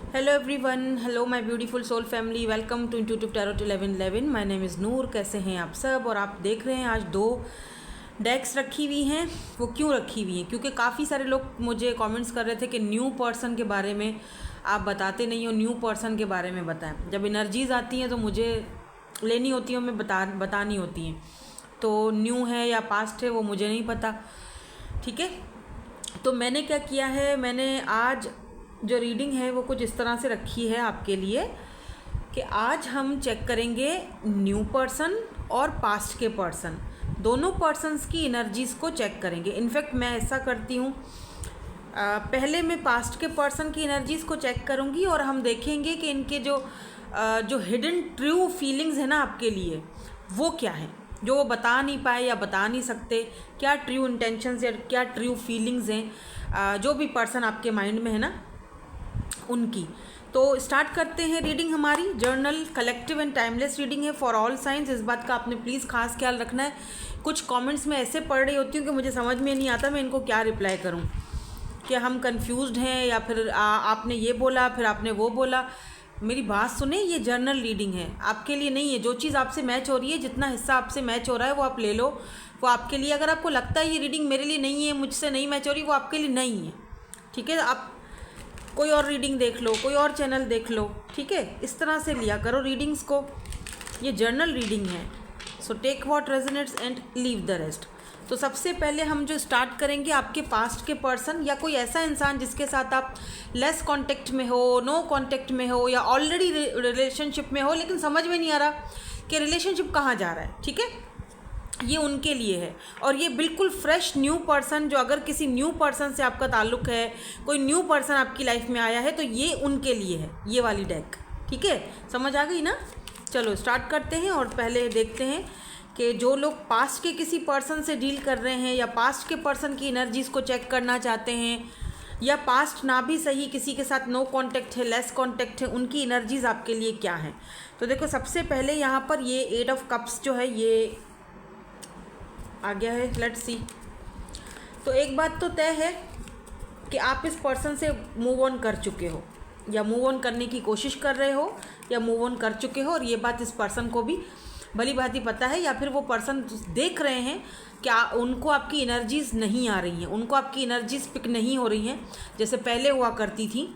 Hello everyone, hello my beautiful soul family, welcome to intuitive tarot 1111। My name is Noor. कैसे हैं आप सब? और आप देख रहे हैं आज दो डेक्स रखी हुई हैं। वो क्यों रखी हुई हैं? क्योंकि काफ़ी सारे लोग मुझे कमेंट्स कर रहे थे कि न्यू पर्सन के बारे में आप बताते नहीं हो, न्यू पर्सन के बारे में बताएं। जब एनर्जीज़ आती हैं तो मुझे लेनी होती है, मैं बतानी होती हैं। तो न्यू है या पास्ट है वो मुझे नहीं पता, ठीक है। तो मैंने क्या किया है, मैंने आज जो रीडिंग है वो कुछ इस तरह से रखी है आपके लिए कि आज हम चेक करेंगे न्यू पर्सन और पास्ट के पर्सन, दोनों पर्सन्स की एनर्जीज़ को चेक करेंगे। इनफैक्ट मैं ऐसा करती हूँ, पहले मैं पास्ट के पर्सन की एनर्जीज़ को चेक करूँगी और हम देखेंगे कि इनके जो हिडन ट्रू फीलिंग्स है ना आपके लिए, वो क्या है, जो वो बता नहीं पाए या बता नहीं सकते। क्या ट्रू इंटेंशंस या क्या ट्रू फीलिंग्स हैं जो भी पर्सन आपके माइंड में है ना उनकी। तो स्टार्ट करते हैं रीडिंग हमारी। Journal collective and timeless reading है फॉर ऑल साइंस। इस बात का आपने प्लीज़ खास ख्याल रखना है। कुछ कमेंट्स में ऐसे पढ़ रही होती हूँ कि मुझे समझ में नहीं आता मैं इनको क्या रिप्लाई करूँ, कि हम कंफ्यूज्ड हैं या फिर आपने ये बोला फिर आपने वो बोला। मेरी बात सुने, ये जर्नल रीडिंग है, आपके लिए नहीं है। जो चीज़ आपसे मैच हो रही है, जितना हिस्सा आपसे मैच हो रहा है वो आप ले लो, वो आपके लिए। अगर आपको लगता है ये रीडिंग मेरे लिए नहीं है, मुझसे नहीं मैच हो रही, वो आपके लिए नहीं है, ठीक है। आप कोई और रीडिंग देख लो, कोई और चैनल देख लो, ठीक है। इस तरह से लिया करो रीडिंग्स को। ये जर्नल रीडिंग है, so take what resonates and leave the rest. तो सबसे पहले हम जो स्टार्ट करेंगे, आपके पास्ट के पर्सन या कोई ऐसा इंसान जिसके साथ आप लेस कांटेक्ट में हो, नो कांटेक्ट में हो, या ऑलरेडी रिलेशनशिप में हो लेकिन समझ में नहीं आ रहा कि रिलेशनशिप कहाँ जा रहा है, ठीक है। ये उनके लिए है। और ये बिल्कुल फ्रेश न्यू पर्सन, जो अगर किसी न्यू पर्सन से आपका ताल्लुक़ है, कोई न्यू पर्सन आपकी लाइफ में आया है, तो ये उनके लिए है ये वाली डेक, ठीक है। समझ आ गई ना? चलो स्टार्ट करते हैं और पहले देखते हैं कि जो लोग पास्ट के किसी पर्सन से डील कर रहे हैं या पास्ट के पर्सन की एनर्जीज़ को चेक करना चाहते हैं, या पास्ट ना भी सही किसी के साथ नो कांटेक्ट है, लेस कांटेक्ट है, उनकी एनर्जीज़ आपके लिए क्या है। तो देखो, सबसे पहले यहाँ पर ये 8 ऑफ कप्स जो है ये आ गया है। Let's see. तो एक बात तो तय है कि आप इस पर्सन से मूव ऑन कर चुके हो, या मूव ऑन करने की कोशिश कर रहे हो, या मूव ऑन कर चुके हो। और ये बात इस पर्सन को भी भली भांति पता है, या फिर वो पर्सन देख रहे हैं क्या उनको आपकी एनर्जीज़ नहीं आ रही हैं, उनको आपकी एनर्जीज़ पिक नहीं हो रही हैं जैसे पहले हुआ करती थी।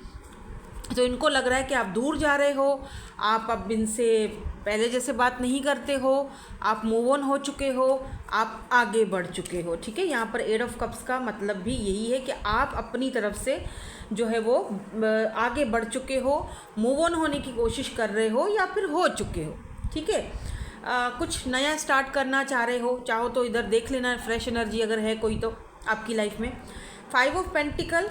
तो इनको लग रहा है कि आप दूर जा रहे हो, आप अब इनसे पहले जैसे बात नहीं करते हो, आप मूव ऑन हो चुके हो, आप आगे बढ़ चुके हो, ठीक है। यहाँ पर 8 ऑफ कप्स का मतलब भी यही है कि आप अपनी तरफ से जो है वो आगे बढ़ चुके हो, मूव ऑन होने की कोशिश कर रहे हो, या फिर हो चुके हो, ठीक है। कुछ नया स्टार्ट करना चाह रहे हो, चाहो तो इधर देख लेना फ्रेश एनर्जी अगर है कोई तो आपकी लाइफ में। 5 ऑफ पेंटिकल।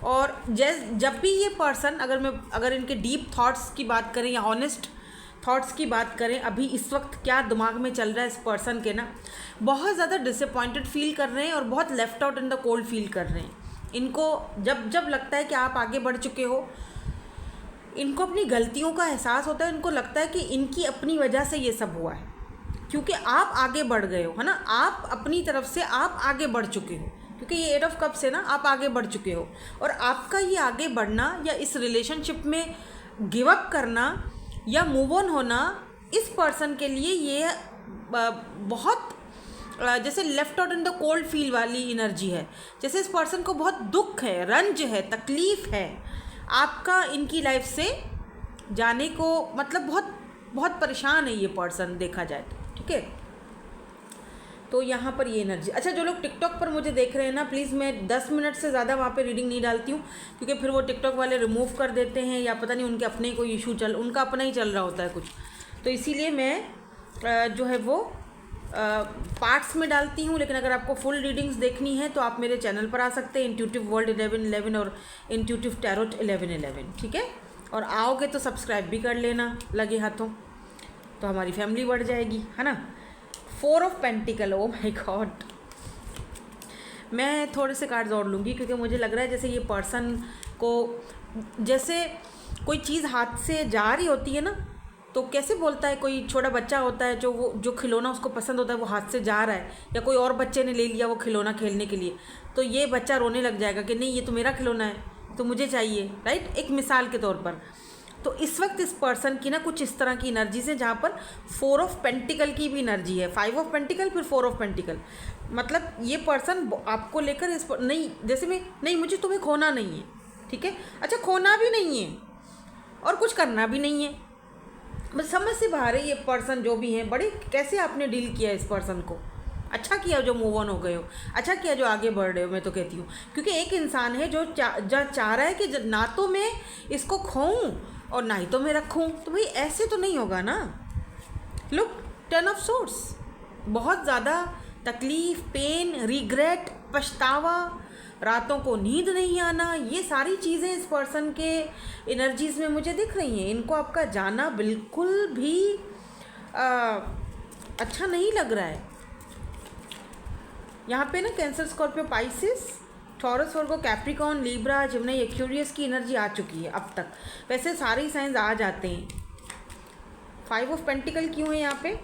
और जब भी ये पर्सन, अगर इनके डीप थॉट्स की बात करें या ऑनेस्ट थॉट्स की बात करें, अभी इस वक्त क्या दिमाग में चल रहा है इस पर्सन के ना, बहुत ज़्यादा डिसअपॉइंटेड फील कर रहे हैं और बहुत left out in the cold feel कर रहे हैं। इनको जब लगता है कि आप आगे बढ़ चुके हो, इनको अपनी गलतियों का एहसास होता है। इनको लगता है कि इनकी अपनी वजह से ये सब हुआ है, क्योंकि आप आगे बढ़ गए हो, है ना। आप अपनी तरफ से आप आगे बढ़ चुके हो, क्योंकि ये 8 ऑफ कप्स है ना, आप आगे बढ़ चुके हो। और आपका ये आगे बढ़ना या इस रिलेशनशिप में गिव अप करना या मूव ऑन होना, इस पर्सन के लिए ये बहुत जैसे left out in the cold feel वाली एनर्जी है। जैसे इस पर्सन को बहुत दुख है, रंज है, तकलीफ़ है आपका इनकी लाइफ से जाने को, मतलब बहुत बहुत परेशान है ये पर्सन देखा जाए तो, ठीक है। तो यहाँ पर ये एनर्जी। अच्छा, जो लोग टिकटॉक पर मुझे देख रहे हैं ना, प्लीज़ मैं 10 मिनट से ज़्यादा वहाँ पे रीडिंग नहीं डालती हूँ, क्योंकि फिर वो टिकटॉक वाले रिमूव कर देते हैं, या पता नहीं उनके अपने कोई इशू उनका अपना ही चल रहा होता है कुछ। तो इसीलिए मैं जो है वो पार्ट्स में डालती हूँ। लेकिन अगर आपको फुल रीडिंग्स देखनी है तो आप मेरे चैनल पर आ सकते हैं, इंट्यूटिव वर्ल्ड 1111 और इंट्यूटिव टैरोट 1111, ठीक है। और आओगे तो सब्सक्राइब भी कर लेना लगे हाथों, तो हमारी फैमिली बढ़ जाएगी, है ना। 4 of pentacle. Oh my God, मैं थोड़े से कार्ड्स और लूँगी, क्योंकि मुझे लग रहा है जैसे ये पर्सन को, जैसे कोई चीज़ हाथ से जा रही होती है ना, तो कैसे बोलता है, कोई छोटा बच्चा होता है जो खिलौना उसको पसंद होता है वो हाथ से जा रहा है, या कोई और बच्चे ने ले लिया वो खिलौना खेलने के लिए, तो ये बच्चा रोने लग जाएगा कि नहीं ये तो मेरा खिलौना है, तो मुझे चाहिए, राइट, एक मिसाल के तौर पर। तो इस वक्त इस पर्सन की ना कुछ इस तरह की एनर्जीज हैं जहाँ पर 4 ऑफ पेंटिकल की भी एनर्जी है, 5 ऑफ पेंटिकल फिर 4 ऑफ पेंटिकल। मतलब ये पर्सन आपको लेकर इस पर नहीं, जैसे मैं नहीं, मुझे तुम्हें खोना नहीं है, ठीक है, अच्छा खोना भी नहीं है और कुछ करना भी नहीं है, बस समझ से बाहर है ये पर्सन जो भी है। बड़े कैसे आपने डील किया इस पर्सन को, अच्छा किया जो मूव ऑन हो गए हो, अच्छा किया जो आगे बढ़ रहे हो, मैं तो कहती हूँ। क्योंकि एक इंसान है जो चाह रहा है कि ना तो मैं इसको खोऊं और ना ही तो मैं रखूं, तो भाई ऐसे तो नहीं होगा ना। लुक, 10 ऑफ सोर्ड्स, बहुत ज़्यादा तकलीफ़, पेन, रिग्रेट, पछतावा, रातों को नींद नहीं आना, ये सारी चीज़ें इस पर्सन के एनर्जीज़ में मुझे दिख रही हैं। इनको आपका जाना बिल्कुल भी अच्छा नहीं लग रहा है। यहाँ पे ना कैंसर, स्कॉर्पियो, पाइसिस, टॉरस, वर्गो, कैप्रिकॉर्न, लीब्रा, जिम्नी, एक्वेरियस की एनर्जी आ चुकी है अब तक। वैसे सारे ही साइंस आ जाते हैं। 5 ऑफ पेंटिकल क्यों है यहाँ पे?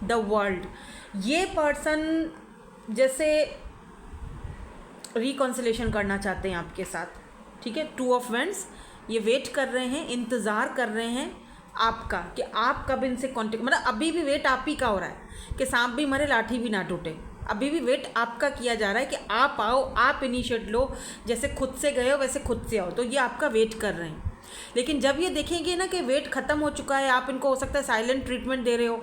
The world. ये पर्सन जैसे रिकॉन्सिलेशन करना चाहते हैं आपके साथ, ठीक है। 2 ऑफ वेंड्स, ये वेट कर रहे हैं, इंतज़ार कर रहे हैं आपका कि आप कब इनसे कांटेक्ट, मतलब अभी भी वेट आप ही का हो रहा है कि सांप भी मरे लाठी भी ना टूटे। अभी भी वेट आपका किया जा रहा है कि आप आओ, आप इनिशिएट लो, जैसे खुद से गए हो वैसे खुद से आओ, तो ये आपका वेट कर रहे हैं। लेकिन जब ये देखेंगे ना कि वेट ख़त्म हो चुका है, आप इनको हो सकता है साइलेंट ट्रीटमेंट दे रहे हो,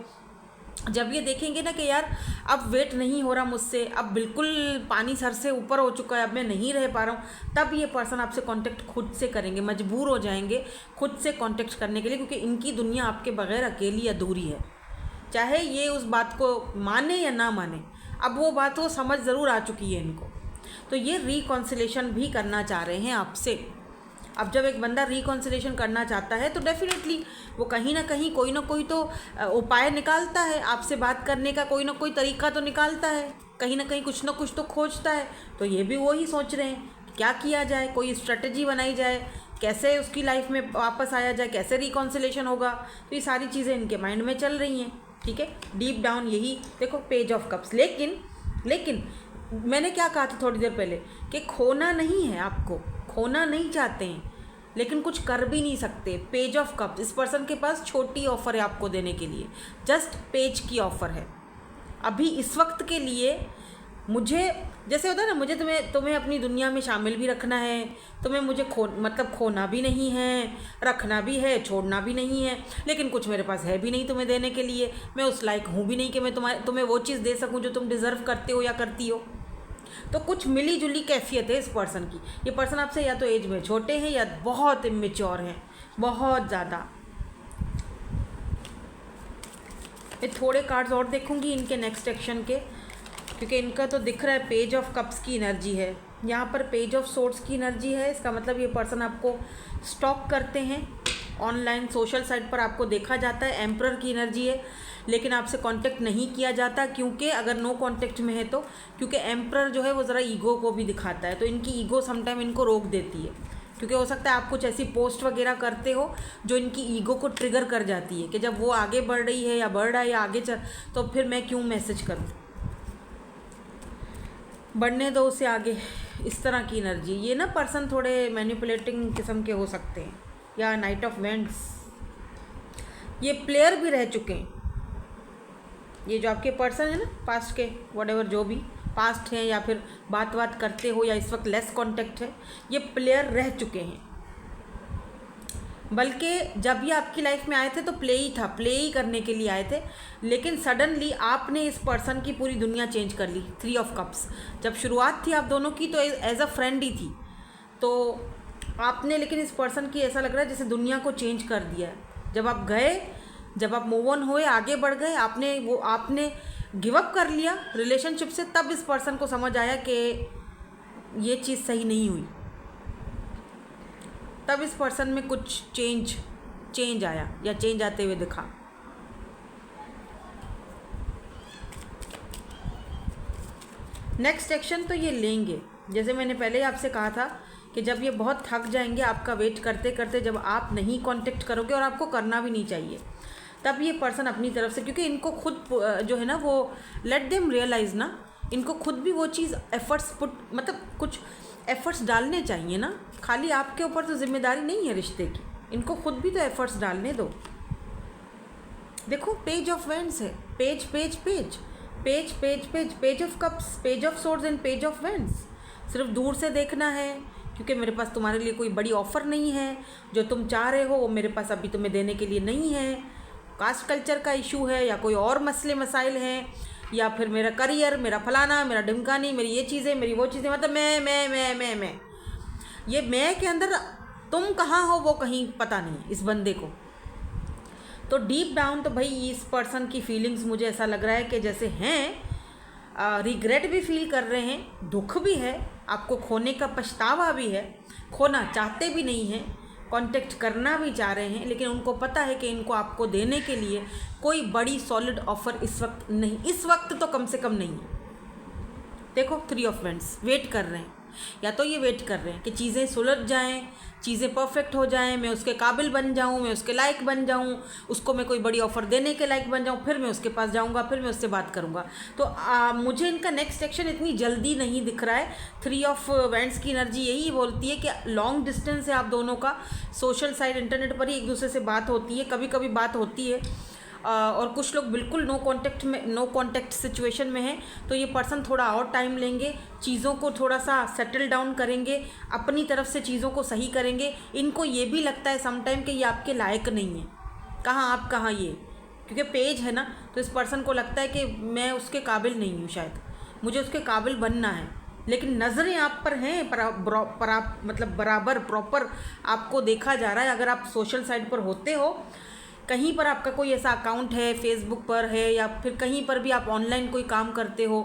जब ये देखेंगे ना कि यार अब वेट नहीं हो रहा मुझसे, अब बिल्कुल पानी सर से ऊपर हो चुका है, अब मैं नहीं रह पा रहा हूँ, तब ये पर्सन आपसे कांटेक्ट खुद से करेंगे, मजबूर हो जाएंगे खुद से कांटेक्ट करने के लिए, क्योंकि इनकी दुनिया आपके बगैर अकेली अधूरी है। चाहे ये उस बात को माने या ना माने, अब वो बात वो समझ ज़रूर आ चुकी है इनको। तो ये रिकॉन्सिलेशन भी करना चाह रहे हैं आपसे। अब जब एक बंदा रिकॉन्सिलेशन करना चाहता है तो डेफिनेटली वो कहीं ना कहीं कोई ना कोई तो उपाय निकालता है, आपसे बात करने का कोई ना कोई तरीका तो निकालता है, कहीं ना कहीं कुछ ना कुछ तो खोजता है। तो ये भी वो ही सोच रहे हैं क्या किया जाए, कोई स्ट्रेटजी बनाई जाए, कैसे उसकी लाइफ में वापस आया जाए, कैसे रिकॉन्सिलेशन होगा। तो ये सारी चीज़ें इनके माइंड में चल रही हैं, ठीक है। डीप डाउन यही देखो, पेज ऑफ कप्स। लेकिन मैंने क्या कहा था थोड़ी देर पहले कि खोना नहीं है, आपको खोना नहीं चाहते हैं लेकिन कुछ कर भी नहीं सकते। पेज ऑफ कप्स, इस पर्सन के पास छोटी ऑफ़र है आपको देने के लिए, जस्ट पेज की ऑफ़र है अभी इस वक्त के लिए। मुझे जैसे होता है ना, मुझे तुम्हें अपनी दुनिया में शामिल भी रखना है, तुम्हें मुझे खोना भी नहीं है, रखना भी है, छोड़ना भी नहीं है, लेकिन कुछ मेरे पास है भी नहीं तुम्हें देने के लिए। मैं उस लायक हूँ भी नहीं कि मैं तुम्हें वो चीज़ दे सकूँ जो तुम डिज़र्व करते हो या करती हो। तो कुछ मिली जुली कैफियत है इस पर्सन की। ये पर्सन आपसे या तो एज में छोटे हैं या बहुत इमेच्योर हैं, बहुत ज़्यादा। मैं थोड़े कार्ड्स और देखूंगी इनके नेक्स्ट एक्शन के, क्योंकि इनका तो दिख रहा है पेज ऑफ कप्स की एनर्जी है, यहाँ पर पेज ऑफ सोर्ड्स की एनर्जी है। इसका मतलब ये पर्सन आपको स्टॉक करते हैं, ऑनलाइन सोशल साइट पर आपको देखा जाता है। एम्परर की एनर्जी है, लेकिन आपसे कांटेक्ट नहीं किया जाता, क्योंकि अगर नो कांटेक्ट में है तो, क्योंकि एम्परर जो है वो ज़रा ईगो को भी दिखाता है, तो इनकी ईगो समटाइम इनको रोक देती है। क्योंकि हो सकता है आप कुछ ऐसी पोस्ट वगैरह करते हो जो इनकी ईगो को ट्रिगर कर जाती है कि जब वो आगे बढ़ रही है या बढ़ रहा है या आगे चल, तो फिर मैं क्यों मैसेज करूँ, बढ़ने दो उसे आगे। इस तरह की एनर्जी। ये ना पर्सन थोड़े मैनिपुलेटिंग किस्म के हो सकते हैं। या नाइट ऑफ वेंट्स, ये प्लेयर भी रह चुके हैं। ये जो आपके पर्सन है ना, पास्ट के व्हाटएवर जो भी पास्ट हैं, या फिर बात करते हो या इस वक्त लेस कांटेक्ट है, ये प्लेयर रह चुके हैं। बल्कि जब ये आपकी लाइफ में आए थे तो प्ले ही था, प्ले ही करने के लिए आए थे, लेकिन सडनली आपने इस पर्सन की पूरी दुनिया चेंज कर ली। 3 ऑफ कप्स, जब शुरुआत थी आप दोनों की तो एज अ फ्रेंड ही थी, तो आपने लेकिन इस पर्सन की ऐसा लग रहा है जैसे दुनिया को चेंज कर दिया है। जब आप गए, जब आप मूव ऑन हुए, आगे बढ़ गए, आपने गिव अप कर लिया रिलेशनशिप से, तब इस पर्सन को समझ आया कि ये चीज़ सही नहीं हुई। तब इस पर्सन में कुछ चेंज आया या चेंज आते हुए दिखा। नेक्स्ट एक्शन तो ये लेंगे, जैसे मैंने पहले ही आपसे कहा था कि जब ये बहुत थक जाएंगे आपका वेट करते करते, जब आप नहीं कांटेक्ट करोगे, और आपको करना भी नहीं चाहिए, तब ये पर्सन अपनी तरफ से, क्योंकि इनको खुद जो है ना वो लेट देम रियलाइज़ ना, इनको खुद भी वो चीज़ एफर्ट्स पुट, मतलब कुछ एफ़र्ट्स डालने चाहिए ना, खाली आपके ऊपर तो जिम्मेदारी नहीं है रिश्ते की, इनको खुद भी तो एफ़र्ट्स डालने दो। देखो पेज ऑफ वेंड्स है, page page page page page page page of cups, page of swords and page of vends. सिर्फ दूर से देखना है, क्योंकि मेरे पास तुम्हारे लिए कोई बड़ी ऑफ़र नहीं है, जो तुम चाह रहे हो वो मेरे पास अभी तुम्हें देने के लिए नहीं है। कास्ट कल्चर का इशू है, या कोई और मसले मसाइल हैं, या फिर मेरा करियर, मेरा फलाना, मेरा ढिमकानी, मेरी ये चीज़ें, मेरी वो चीज़ें, मतलब मैं ये मैं के अंदर तुम कहाँ हो वो कहीं पता नहीं इस बंदे को। तो डीप डाउन तो भाई इस पर्सन की फीलिंग्स मुझे ऐसा लग रहा है कि जैसे हैं, रिग्रेट भी फील कर रहे हैं, दुख भी है, आपको खोने का पछतावा भी है, खोना चाहते भी नहीं हैं, कांटेक्ट करना भी चाह रहे हैं, लेकिन उनको पता है कि इनको आपको देने के लिए कोई बड़ी सॉलिड ऑफ़र इस वक्त नहीं, इस वक्त तो कम से कम नहीं है। देखो 3 ऑफ वेंड्स वेट कर रहे हैं, या तो ये वेट कर रहे हैं कि चीज़ें सुलझ जाएं, चीज़ें परफेक्ट हो जाएं, मैं उसके काबिल बन जाऊं, मैं उसके लायक बन जाऊं, उसको मैं कोई बड़ी ऑफ़र देने के लायक बन जाऊं, फिर मैं उसके पास जाऊंगा, फिर मैं उससे बात करूंगा। तो मुझे इनका नेक्स्ट एक्शन इतनी जल्दी नहीं दिख रहा है। 3 ऑफ वेंड्स की एनर्जी यही बोलती है कि लॉन्ग डिस्टेंस है आप दोनों का, सोशल साइट इंटरनेट पर ही एक दूसरे से बात होती है, कभी कभी बात होती है, और कुछ लोग बिल्कुल नो कांटेक्ट सिचुएशन में हैं। तो ये पर्सन थोड़ा और टाइम लेंगे, चीज़ों को थोड़ा सा सेटल डाउन करेंगे, अपनी तरफ से चीज़ों को सही करेंगे। इनको ये भी लगता है समटाइम कि ये आपके लायक नहीं है, कहाँ आप कहाँ ये, क्योंकि पेज है ना, तो इस पर्सन को लगता है कि मैं उसके काबिल नहीं हूँ, शायद मुझे उसके काबिल बनना है, लेकिन नज़रें आप पर हैं, पर आप मतलब बराबर प्रॉपर आपको देखा जा रहा है। अगर आप सोशल साइट पर होते हो, कहीं पर आपका कोई ऐसा अकाउंट है, फेसबुक पर है, या फिर कहीं पर भी आप ऑनलाइन कोई काम करते हो,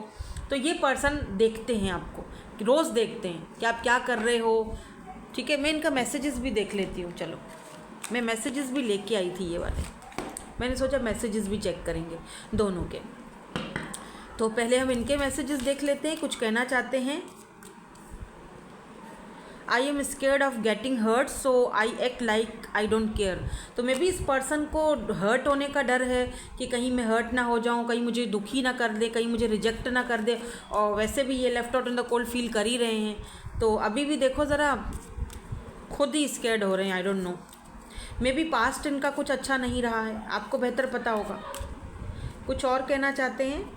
तो ये पर्सन देखते हैं आपको, रोज़ देखते हैं कि आप क्या कर रहे हो। ठीक है, मैं इनका मैसेजेस भी देख लेती हूँ। चलो, मैं मैसेजेस भी लेके आई थी ये वाले, मैंने सोचा मैसेजेस भी चेक करेंगे दोनों के। तो पहले हम इनके मैसेजेस देख लेते हैं, कुछ कहना चाहते हैं। I am scared of getting hurt so I act like I don't care. तो मे बी इस पर्सन को हर्ट होने का डर है कि कहीं मैं हर्ट ना हो जाऊं, कहीं मुझे दुखी ना कर दे, कहीं मुझे रिजेक्ट ना कर दे, और वैसे भी ये left out in the cold feel कर ही रहे हैं। तो अभी भी देखो ज़रा खुद ही स्केयर्ड हो रहे हैं, I don't know, may be past इनका कुछ अच्छा नहीं रहा है, आपको बेहतर पता होगा। कुछ और कहना चाहते हैं।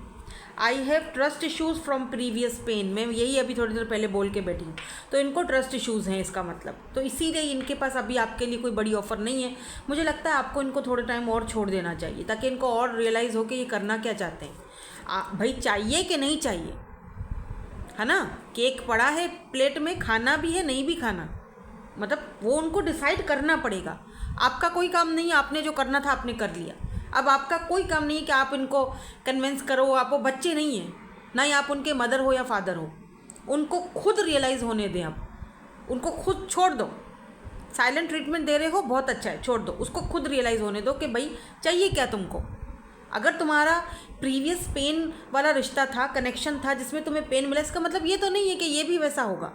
I have trust issues from previous pain, मैं यही अभी थोड़ी देर पहले बोल के बैठी हूँ। तो इनको ट्रस्ट इशूज़ हैं इसका मतलब, तो इसीलिए इनके पास अभी आपके लिए कोई बड़ी ऑफ़र नहीं है। मुझे लगता है आपको इनको थोड़े टाइम और छोड़ देना चाहिए, ताकि इनको और रियलाइज़ हो कि ये करना क्या चाहते हैं। भाई चाहिए कि नहीं चाहिए, है ना, केक पड़ा है प्लेट में, खाना भी है नहीं भी खाना, मतलब वो उनको डिसाइड करना पड़ेगा। आपका कोई काम नहीं है, आपने जो करना था आपने कर लिया। अब आपका कोई काम नहीं है कि आप इनको कन्विंस करो, आप वो बच्चे नहीं हैं, ना ही आप उनके मदर हो या फादर हो। उनको खुद रियलाइज़ होने दें, आप उनको खुद छोड़ दो। साइलेंट ट्रीटमेंट दे रहे हो, बहुत अच्छा है, छोड़ दो, उसको खुद रियलाइज़ होने दो कि भाई चाहिए क्या तुमको। अगर तुम्हारा प्रीवियस पेन वाला रिश्ता था, कनेक्शन था, जिसमें तुम्हें पेन मिला, इसका मतलब ये तो नहीं है कि ये भी वैसा होगा।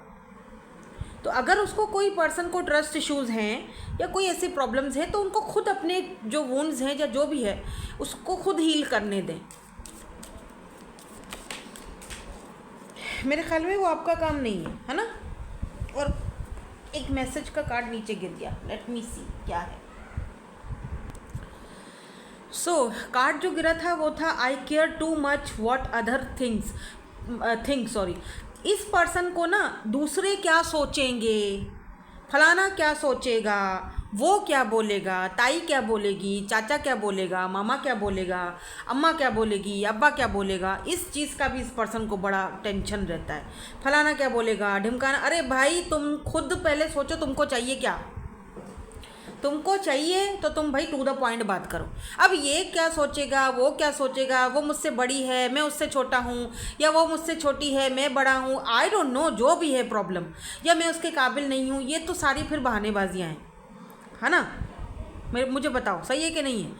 तो अगर उसको कोई पर्सन को ट्रस्ट इश्यूज़ हैं या कोई ऐसी प्रॉब्लम्स हैं, तो उनको खुद अपने जो वुंड्स हैं या जो भी है उसको खुद हील करने दें। मेरे ख्याल में वो आपका काम नहीं है ना। और एक मैसेज का कार्ड नीचे गिर गया, लेट मी सी क्या है। कार्ड जो गिरा था वो था I care too much what other things इस पर्सन को ना दूसरे क्या सोचेंगे, फलाना क्या सोचेगा, वो क्या बोलेगा, ताई क्या बोलेगी, चाचा क्या बोलेगा, मामा क्या बोलेगा, अम्मा क्या बोलेगी, अब्बा क्या बोलेगा, इस चीज़ का भी इस पर्सन को बड़ा टेंशन रहता है। फलाना क्या बोलेगा, ढिमकाना, अरे भाई तुम खुद पहले सोचो तुमको चाहिए क्या। तुमको चाहिए तो तुम भाई टू द पॉइंट बात करो। अब ये क्या सोचेगा, वो क्या सोचेगा, वो मुझसे बड़ी है मैं उससे छोटा हूँ, या वो मुझसे छोटी है मैं बड़ा हूँ, आई डोंट नो, जो भी है प्रॉब्लम, या मैं उसके काबिल नहीं हूँ, ये तो सारी फिर बहानेबाजियाँ हैं, है ना। मुझे बताओ सही है कि नहीं है।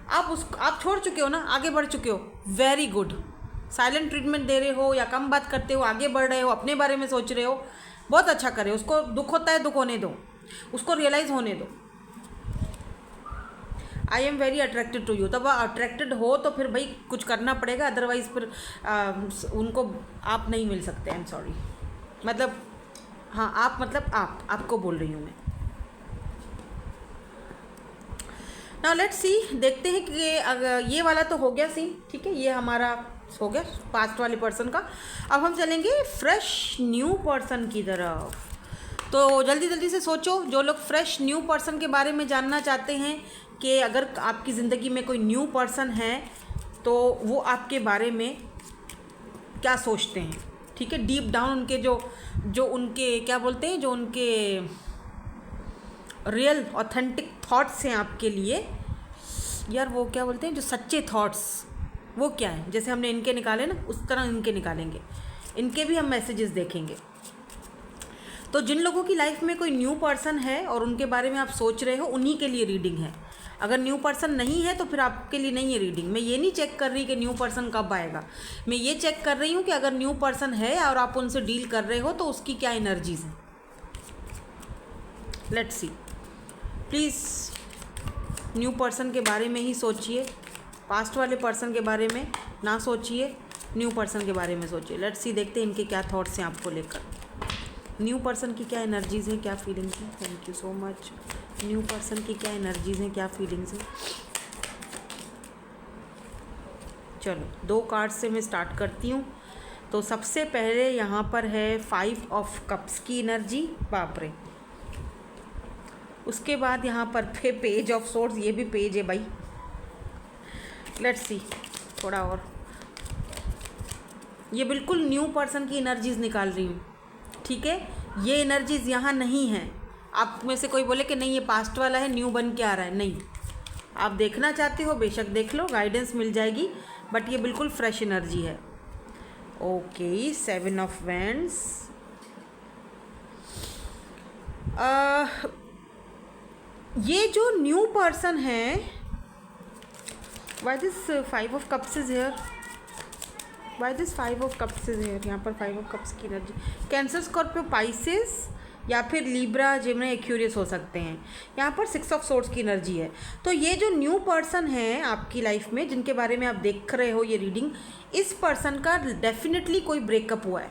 आप छोड़ चुके हो ना, आगे बढ़ चुके हो, वेरी गुड। साइलेंट ट्रीटमेंट दे रहे हो या कम बात करते हो, आगे बढ़ रहे हो, अपने बारे में सोच रहे हो, बहुत अच्छा करे। उसको दुख होता है, दुख होने दो, उसको रियलाइज़ होने दो। I am very attracted to you, तब अट्रैक्टेड हो तो फिर भाई कुछ करना पड़ेगा, अदरवाइज़ फिर उनको आप नहीं मिल सकते। आई एम सॉरी, मतलब हाँ आप मतलब आपको बोल रही हूँ मैं। नाउ लेट्स सी, देखते हैं कि अगर ये वाला तो हो गया सी, ठीक है, ये हमारा हो गया पास्ट वाले पर्सन का। अब हम चलेंगे फ्रेश न्यू पर्सन की तरफ। तो जल्दी जल्दी से सोचो, जो लोग फ्रेश न्यू पर्सन के बारे में जानना चाहते हैं कि अगर आपकी ज़िंदगी में कोई न्यू पर्सन है तो वो आपके बारे में क्या सोचते हैं, ठीक है, डीप डाउन उनके जो उनके क्या बोलते हैं, जो उनके रियल ऑथेंटिक थॉट्स हैं आपके लिए, यार वो क्या बोलते हैं, जो सच्चे थॉट्स, वो क्या है। जैसे हमने इनके निकाले ना, उस तरह इनके निकालेंगे, इनके भी हम मैसेजेस देखेंगे। तो जिन लोगों की लाइफ में कोई न्यू पर्सन है और उनके बारे में आप सोच रहे हो, उन्हीं के लिए रीडिंग है। अगर न्यू पर्सन नहीं है तो फिर आपके लिए नहीं है रीडिंग। मैं ये नहीं चेक कर रही कि न्यू पर्सन कब आएगा, मैं ये चेक कर रही हूँ कि अगर न्यू पर्सन है और आप उनसे डील कर रहे हो तो उसकी क्या एनर्जीज हैं। Let's see, please new person के बारे में ही सोचिए, पास्ट वाले पर्सन के बारे में ना सोचिए, न्यू पर्सन के बारे में सोचिए। लेट्स सी, देखते हैं इनके क्या थॉट्स हैं आपको लेकर, न्यू पर्सन की क्या एनर्जीज़ हैं, क्या फीलिंग्स हैं। Thank you so much. New person की क्या एनर्जीज़ हैं, क्या फीलिंग्स हैं। चलो 2 कार्ड से मैं स्टार्ट करती हूँ। तो सबसे पहले यहाँ पर है 5 ऑफ कप्स की एनर्जी, बाप रे। उसके बाद यहाँ पर पेज ऑफ सोर्ड्स, ये भी पेज है भाई। लेट्स सी थोड़ा और, ये बिल्कुल न्यू पर्सन की एनर्जीज़ निकाल रही हूँ, ठीक है। ये एनर्जीज़ यहाँ नहीं है। आप में से कोई बोले कि नहीं ये पास्ट वाला है, न्यू बन के आ रहा है, नहीं। आप देखना चाहते हो बेशक देख लो, गाइडेंस मिल जाएगी, बट ये बिल्कुल फ्रेश एनर्जी है। Okay, 7 of wands. ये जो न्यू पर्सन है, why this 5 of cups is here, why this 5 of cups is here. यहाँ पर 5 ऑफ कप्स की एनर्जी, कैंसर, स्कॉर्पियो, पाइसेस या फिर लिब्रा, जिम्नी, एक्यूरियस हो सकते हैं। यहाँ पर 6 ऑफ सोर्ड्स की एनर्जी है। तो ये जो न्यू पर्सन है आपकी लाइफ में, जिनके बारे में आप देख रहे हो ये रीडिंग, इस पर्सन का डेफिनेटली कोई ब्रेकअप हुआ है,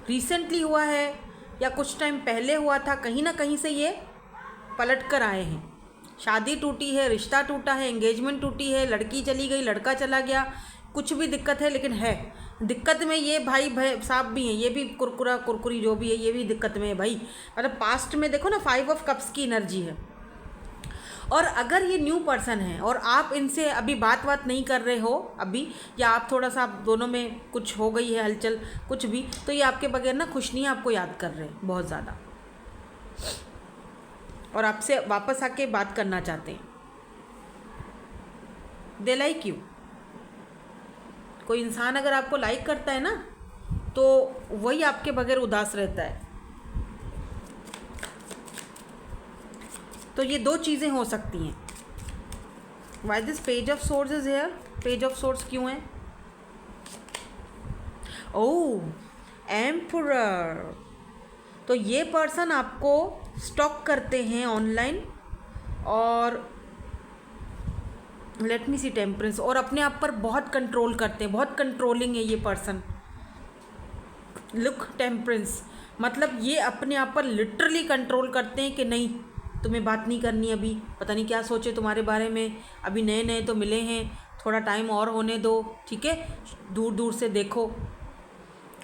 रिसेंटली हुआ है या कुछ टाइम पहले हुआ था। कहीं ना कहीं से ये पलट कर आए हैं। शादी टूटी है, रिश्ता टूटा है, एंगेजमेंट टूटी है, लड़की चली गई, लड़का चला गया, कुछ भी दिक्कत है, लेकिन है दिक्कत में ये भाई साहब भी हैं, ये भी कुरकुरी जो भी है, ये भी दिक्कत में है भाई। मतलब पास्ट में देखो ना, 5 ऑफ कप्स की एनर्जी है। और अगर ये न्यू पर्सन है और आप इनसे अभी बात नहीं कर रहे हो अभी, या आप थोड़ा सा आप दोनों में कुछ हो गई है हलचल कुछ भी, तो ये आपके बगैर ना खुश नहीं, आपको याद कर रहे हैं बहुत ज़्यादा और आपसे वापस आके बात करना चाहते हैं। They like you. कोई इंसान अगर आपको लाइक करता है ना, तो वही आपके बगैर उदास रहता है। तो ये 2 चीज़ें हो सकती हैं। Why this page of swords is here, page of swords क्यों है। ओह, एम्परर। तो ये पर्सन आपको स्टॉक करते हैं ऑनलाइन, और लेट मी सी टेम्परेंस, और अपने आप पर बहुत कंट्रोल करते हैं, बहुत कंट्रोलिंग है ये पर्सन। लुक, टेम्परेंस मतलब ये अपने आप पर लिटरली कंट्रोल करते हैं कि नहीं तुम्हें बात नहीं करनी अभी, पता नहीं क्या सोचे तुम्हारे बारे में, अभी नए नए तो मिले हैं, थोड़ा टाइम और होने दो, ठीक है, दूर दूर से देखो।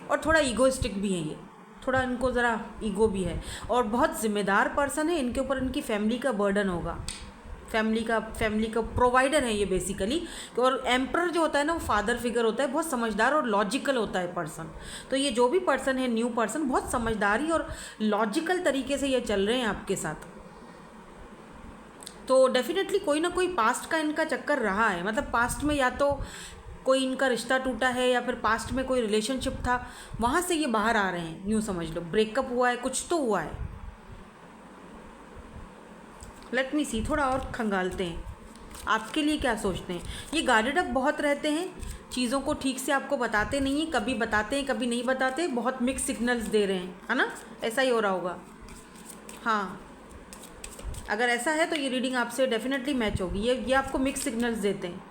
और थोड़ा ईगोइस्टिक भी है ये, थोड़ा इनको ज़रा ईगो भी है, और बहुत ज़िम्मेदार पर्सन है। इनके ऊपर इनकी फैमिली का बर्डन होगा, फैमिली का प्रोवाइडर है ये बेसिकली। और एम्परर जो होता है ना, वो फादर फिगर होता है, बहुत समझदार और लॉजिकल होता है पर्सन। तो ये जो भी पर्सन है न्यू पर्सन, बहुत समझदारी और लॉजिकल तरीके से ये चल रहे हैं आपके साथ। तो डेफिनेटली कोई ना कोई पास्ट का इनका चक्कर रहा है, मतलब पास्ट में या तो कोई इनका रिश्ता टूटा है या फिर पास्ट में कोई रिलेशनशिप था, वहाँ से ये बाहर आ रहे हैं, यूँ समझ लो ब्रेकअप हुआ है, कुछ तो हुआ है। लेट मी सी, थोड़ा और खंगालते हैं आपके लिए क्या सोचते हैं। ये गाइडेड अप बहुत रहते हैं, चीज़ों को ठीक से आपको बताते नहीं हैं, कभी बताते हैं कभी नहीं बताते, बहुत मिक्स सिग्नल्स दे रहे हैं, है ना, ऐसा ही हो रहा होगा। हाँ, अगर ऐसा है तो ये रीडिंग आपसे डेफिनेटली मैच होगी। ये आपको मिक्स सिग्नल्स देते हैं।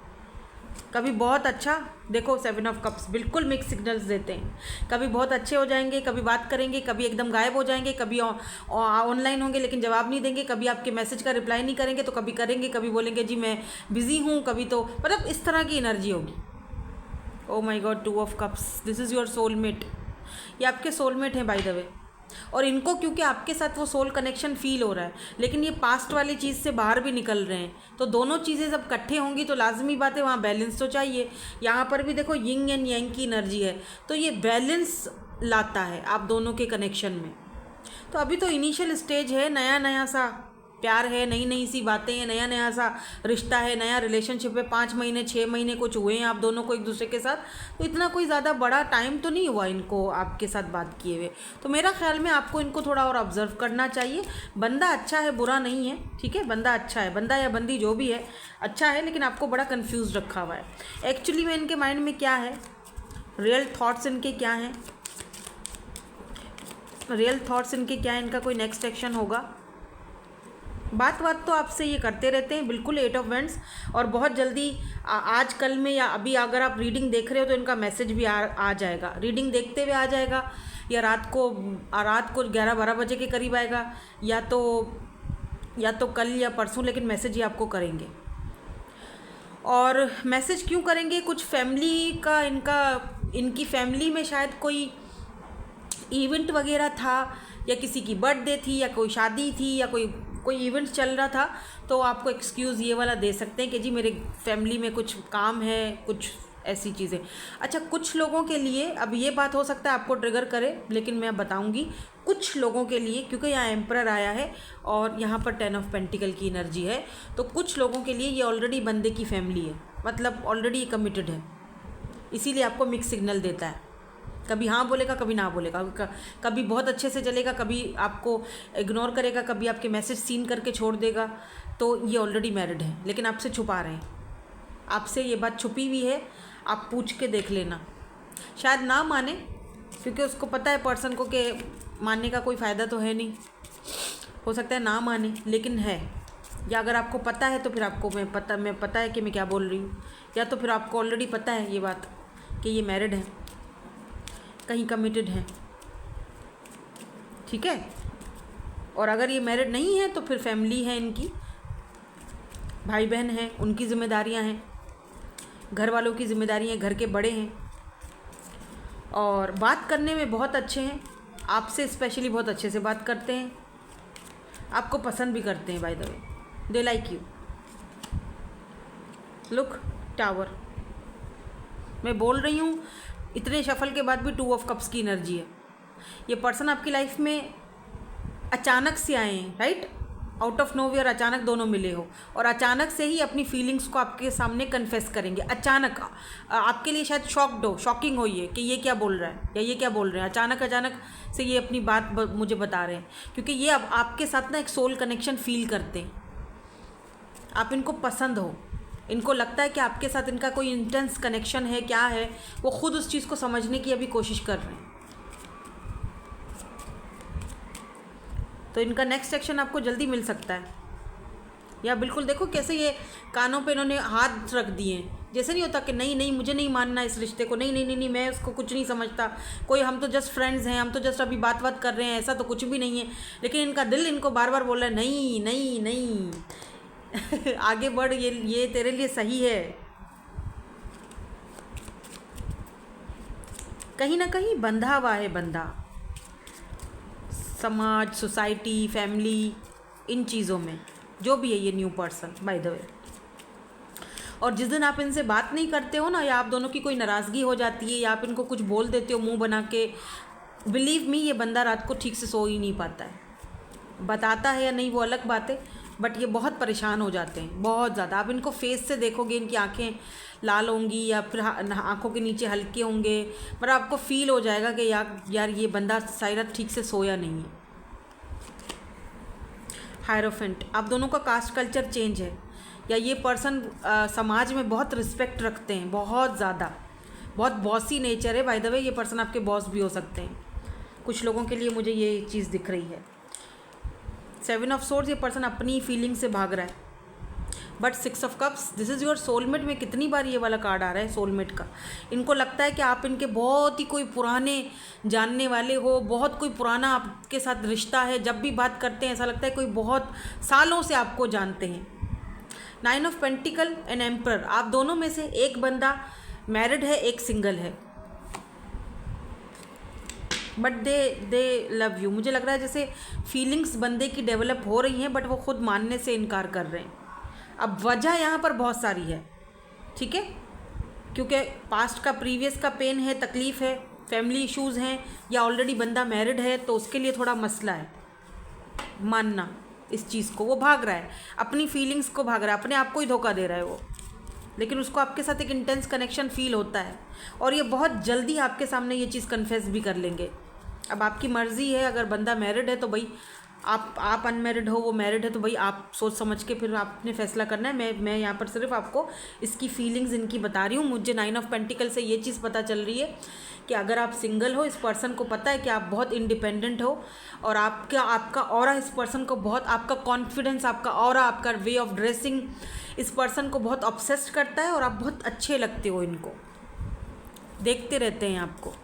कभी बहुत अच्छा, देखो 7 ऑफ कप्स बिल्कुल मिक्स सिग्नल्स देते हैं। कभी बहुत अच्छे हो जाएंगे, कभी बात करेंगे, कभी एकदम गायब हो जाएंगे, कभी ऑनलाइन होंगे लेकिन जवाब नहीं देंगे, कभी आपके मैसेज का रिप्लाई नहीं करेंगे, तो कभी करेंगे, कभी बोलेंगे जी मैं बिज़ी हूँ, कभी तो मतलब इस तरह की एनर्जी होगी। Oh my god, 2 of cups, this is your soulmate. ये आपके सोलमेट हैं बाय द वे। और इनको क्योंकि आपके साथ वो सोल कनेक्शन फील हो रहा है, लेकिन ये पास्ट वाली चीज़ से बाहर भी निकल रहे हैं, तो दोनों चीज़ें जब इकट्ठे होंगी तो लाजमी बात है वहाँ बैलेंस तो चाहिए। यहाँ पर भी देखो यिंग एंड यांग की एनर्जी है, तो ये बैलेंस लाता है आप दोनों के कनेक्शन में। तो अभी तो इनिशियल स्टेज है, नया नया सा प्यार है, नई नई सी बातें हैं, नया नया सा रिश्ता है, नया रिलेशनशिप है, 5 महीने 6 महीने कुछ हुए हैं आप दोनों को एक दूसरे के साथ, तो इतना कोई ज़्यादा बड़ा टाइम तो नहीं हुआ इनको आपके साथ बात किए हुए। तो मेरा ख्याल में आपको इनको थोड़ा और ऑब्जर्व करना चाहिए। बंदा अच्छा है, बुरा नहीं है, ठीक है, बंदा अच्छा है, बंदा या बंदी जो भी है अच्छा है, लेकिन आपको बड़ा कन्फ्यूज़ रखा हुआ है। एक्चुअली में इनके माइंड में क्या है, रियल थाट्स इनके क्या हैं, रियल थाट्स इनके क्या है, इनका कोई नेक्स्ट एक्शन होगा। बात तो आपसे ये करते रहते हैं बिल्कुल 8 ऑफ वैंड्स, और बहुत जल्दी आज कल में या अभी अगर आप रीडिंग देख रहे हो तो इनका मैसेज भी आ जाएगा, रीडिंग देखते हुए आ जाएगा, या रात को 11-12 बजे के करीब आएगा, या तो कल या परसों, लेकिन मैसेज ही आपको करेंगे। और मैसेज क्यों करेंगे, कुछ फैमिली का इनकी फैमिली में शायद कोई इवेंट वगैरह था, या किसी की बर्थडे थी, या कोई शादी थी, या कोई इवेंट चल रहा था, तो आपको एक्सक्यूज़ ये वाला दे सकते हैं कि जी मेरे फैमिली में कुछ काम है, कुछ ऐसी चीज़ें। अच्छा, कुछ लोगों के लिए अब ये बात हो सकता है आपको ट्रिगर करे, लेकिन मैं बताऊंगी कुछ लोगों के लिए, क्योंकि यहाँ एम्परर आया है और यहाँ पर 10 ऑफ पेंटिकल की एनर्जी है, तो कुछ लोगों के लिए ये ऑलरेडी बंदे की फैमिली है, मतलब ऑलरेडी कमिटेड है, इसीलिए आपको मिक्स सिग्नल देता है। कभी हाँ बोलेगा, कभी ना बोलेगा, कभी बहुत अच्छे से चलेगा, कभी आपको इग्नोर करेगा, कभी आपके मैसेज सीन करके छोड़ देगा। तो ये ऑलरेडी मैरिड है, लेकिन आपसे छुपा रहे हैं, आपसे ये बात छुपी हुई है, आप पूछ के देख लेना। शायद ना माने, क्योंकि उसको पता है पर्सन को कि मानने का कोई फ़ायदा तो है नहीं, हो सकता है ना माने, लेकिन है। या अगर आपको पता है तो फिर आपको मैं पता है कि मैं क्या बोल रही हूँ, या तो फिर आपको ऑलरेडी पता है ये बात कि ये मैरिड है, कहीं कमिटेड हैं, ठीक है। और अगर ये मैरिड नहीं है तो फिर फैमिली है इनकी, भाई बहन हैं, उनकी जिम्मेदारियां हैं, घर वालों की जिम्मेदारियां, घर के बड़े हैं, और बात करने में बहुत अच्छे हैं, आपसे स्पेशली बहुत अच्छे से बात करते हैं, आपको पसंद भी करते हैं, by the way they like you. Look, tower, मैं बोल रही हूँ इतने शफल के बाद भी 2 ऑफ कप्स की एनर्जी है। ये पर्सन आपकी लाइफ में अचानक से आए हैं, राइट, आउट ऑफ नोवेयर अचानक दोनों मिले हो, और अचानक से ही अपनी फीलिंग्स को आपके सामने कन्फेस करेंगे। अचानक आपके लिए शायद शॉकिंग हो ये कि ये क्या बोल रहा है या ये क्या बोल रहे हैं, अचानक से ये अपनी बात मुझे बता रहे हैं, क्योंकि ये अब आपके साथ ना एक सोल कनेक्शन फील करते हैं, आप इनको पसंद हो, इनको लगता है कि आपके साथ इनका कोई इंटेंस कनेक्शन है, क्या है, वो खुद उस चीज़ को समझने की अभी कोशिश कर रहे हैं। तो इनका नेक्स्ट एक्शन आपको जल्दी मिल सकता है, या बिल्कुल देखो कैसे ये कानों पे इन्होंने हाथ रख दिए हैं, जैसे नहीं होता कि नहीं मुझे नहीं मानना इस रिश्ते को, नहीं मैं उसको कुछ नहीं समझता, कोई, हम तो जस्ट फ्रेंड्स हैं, हम तो जस्ट अभी बात कर रहे हैं, ऐसा तो कुछ भी नहीं है, लेकिन इनका दिल इनको बार बार बोल रहा है नहीं आगे बढ़, ये तेरे लिए सही है। कहीं ना कहीं बंधा हुआ है बंदा, समाज, सोसाइटी, फैमिली, इन चीज़ों में जो भी है ये new person by the way. और जिस दिन आप इनसे बात नहीं करते हो ना, या आप दोनों की कोई नाराज़गी हो जाती है, या आप इनको कुछ बोल देते हो मुंह बना के, बिलीव मी ये बंदा रात को ठीक से सो ही नहीं पाता है। बताता है या नहीं वो अलग बात है, बट ये बहुत परेशान हो जाते हैं, बहुत ज़्यादा। आप इनको फेस से देखोगे, इनकी आंखें लाल होंगी, या फिर आंखों के नीचे हल्के होंगे, पर आपको फील हो जाएगा कि यार ये बंदा शायद ठीक से सोया नहीं है। हायरोफेंट, आप दोनों का कास्ट कल्चर चेंज है, या ये पर्सन समाज में बहुत रिस्पेक्ट रखते हैं, बहुत ज़्यादा, बहुत बॉसी नेचर है बाय द वे। ये पर्सन आपके बॉस भी हो सकते हैं, कुछ लोगों के लिए मुझे ये चीज़ दिख रही है। 7 ऑफ सोर्ड्स, ये पर्सन अपनी फीलिंग से भाग रहा है, but 6 of cups, this is your soulmate में कितनी बार ये वाला कार्ड आ रहा है सोलमेट का। इनको लगता है कि आप इनके बहुत ही कोई पुराने जानने वाले हो, बहुत कोई पुराना आपके साथ रिश्ता है। जब भी बात करते हैं ऐसा लगता है कोई बहुत सालों से आपको जानते हैं। 9 ऑफ पेंटिकल एंड एम्परर, आप दोनों में से एक बंदा मैरिड है, एक सिंगल है, बट दे लव यू। मुझे लग रहा है जैसे फीलिंग्स बंदे की डेवलप हो रही हैं, बट वो खुद मानने से इनकार कर रहे हैं। अब वजह यहाँ पर बहुत सारी है, ठीक है, क्योंकि पास्ट का, प्रीवियस का पेन है, तकलीफ़ है, फैमिली इश्यूज़ हैं, या ऑलरेडी बंदा मैरिड है तो उसके लिए थोड़ा मसला है मानना इस चीज़ को। वो भाग रहा है, अपनी फीलिंग्स को भाग रहा है, अपने आप को ही धोखा दे रहा है वो, लेकिन उसको आपके साथ एक इंटेंस कनेक्शन फील होता है और ये बहुत जल्दी आपके सामने ये चीज़ कन्फेस भी कर लेंगे। अब आपकी मर्ज़ी है, अगर बंदा मैरिड है तो भाई आप अनमैरिड हो, वो मैरिड है, तो भाई आप सोच समझ के फिर आपने फैसला करना है। मैं यहाँ पर सिर्फ आपको इसकी फीलिंग्स इनकी बता रही हूँ। मुझे 9 ऑफ पेंटिकल से ये चीज़ पता चल रही है कि अगर आप सिंगल हो, इस पर्सन को पता है कि आप बहुत इंडिपेंडेंट हो और आपका ऑरा इस पर्सन को बहुत, आपका कॉन्फिडेंस, आपका ऑरा, आपका वे ऑफ ड्रेसिंग इस पर्सन को बहुत ऑब्सेस्ड करता है और आप बहुत अच्छे लगते हो, इनको देखते रहते हैं आपको।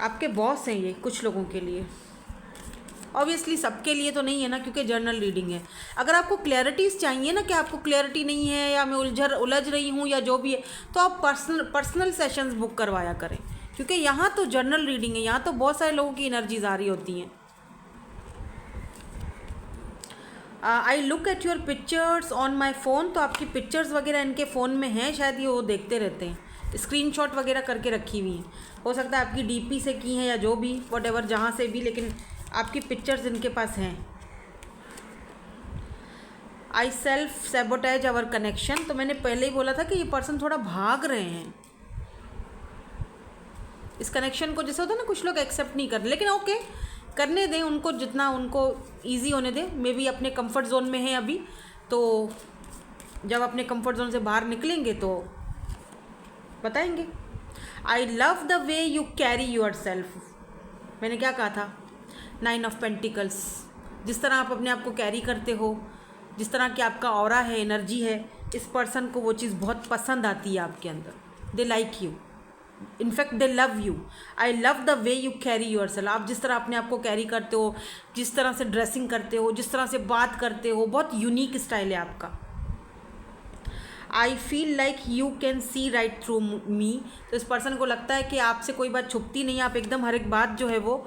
आपके बॉस हैं ये कुछ लोगों के लिए, ऑब्वियसली सबके लिए तो नहीं है ना, क्योंकि जर्नल रीडिंग है। अगर आपको क्लैरिटीज़ चाहिए ना कि आपको क्लैरिटी नहीं है या मैं उलझ रही हूँ या जो भी है, तो आप पर्सनल सेशंस बुक करवाया करें, क्योंकि यहाँ तो जर्नल रीडिंग है, यहाँ तो बहुत सारे लोगों की एनर्जीज आ रही होती हैं। I look at your pictures on my phone, तो आपकी पिक्चर्स वगैरह इनके फ़ोन में हैं, शायद ये वो देखते रहते हैं, स्क्रीनशॉट वगैरह करके रखी हुई हैं। हो सकता है आपकी डीपी से की हैं या जो भी, व्हाटएवर, जहाँ से भी, लेकिन आपकी पिक्चर्स इनके पास हैं। I self sabotage our connection, तो मैंने पहले ही बोला था कि ये पर्सन थोड़ा भाग रहे हैं इस कनेक्शन को। जैसे होता है ना, कुछ लोग एक्सेप्ट नहीं कर रहे, लेकिन ओके, करने दें उनको, जितना उनको ईजी होने दें। मे बी अपने कंफर्ट जोन में है अभी, तो जब अपने कंफर्ट जोन से बाहर निकलेंगे तो बताएंगे। I love the way you carry your self, मैंने क्या कहा था, 9 ऑफ पेंटिकल्स, जिस तरह आप अपने आप को कैरी करते हो, जिस तरह कि आपका ऑरा है, एनर्जी है, इस पर्सन को वो चीज़ बहुत पसंद आती है आपके अंदर। They like you, in fact they love you. I love the way you carry your self, आप जिस तरह अपने आप को कैरी करते हो, जिस तरह से ड्रेसिंग करते हो, जिस तरह से बात करते हो, बहुत यूनिक स्टाइल है आपका। I feel like you can see right through me, तो इस पर्सन को लगता है कि आपसे कोई बात छुपती नहीं है, आप एकदम हर एक बात जो है वो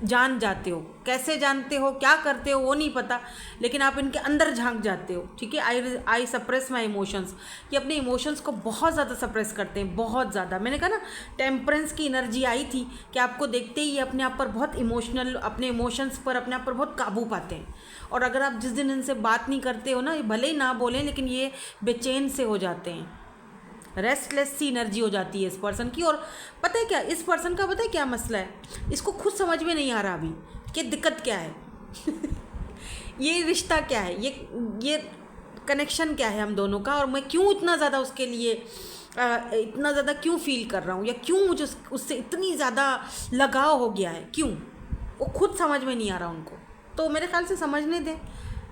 जान जाते हो। कैसे जानते हो, क्या करते हो वो नहीं पता, लेकिन आप इनके अंदर झांक जाते हो, ठीक है। आई सप्रेस माई इमोशंस, कि अपने इमोशंस को बहुत ज़्यादा सप्रेस करते हैं, बहुत ज़्यादा। मैंने कहा ना, टेम्परेंस की एनर्जी आई थी कि आपको देखते ही अपने आप पर बहुत इमोशनल, अपने इमोशंस पर, अपने आप पर बहुत काबू पाते हैं। और अगर आप जिस दिन इनसे बात नहीं करते हो ना, भले ही ना बोलें, लेकिन ये बेचैन से हो जाते हैं, रेस्टलेस सी एनर्जी हो जाती है इस पर्सन की। और पता है क्या, इस पर्सन का पता है क्या मसला है, इसको खुद समझ में नहीं आ रहा अभी कि दिक्कत क्या है ये रिश्ता क्या है, ये कनेक्शन क्या है हम दोनों का, और मैं क्यों इतना ज़्यादा उसके लिए इतना ज़्यादा क्यों फील कर रहा हूँ, या क्यों मुझे उससे इतनी ज़्यादा लगाव हो गया है, क्यों, वो खुद समझ में नहीं आ रहा उनको। तो मेरे ख्याल से समझने दें,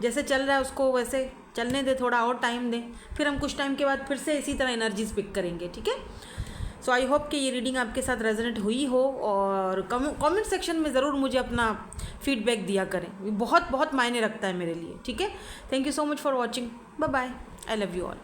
जैसे चल रहा है उसको वैसे चलने दें, थोड़ा और टाइम दें, फिर हम कुछ टाइम के बाद फिर से इसी तरह एनर्जीज पिक करेंगे, ठीक है। सो आई होप कि ये रीडिंग आपके साथ रेजोनेट हुई हो, और कमेंट सेक्शन में ज़रूर मुझे अपना फीडबैक दिया करें, बहुत बहुत मायने रखता है मेरे लिए, ठीक है। Thank you so much for watching, bye bye, I love you all.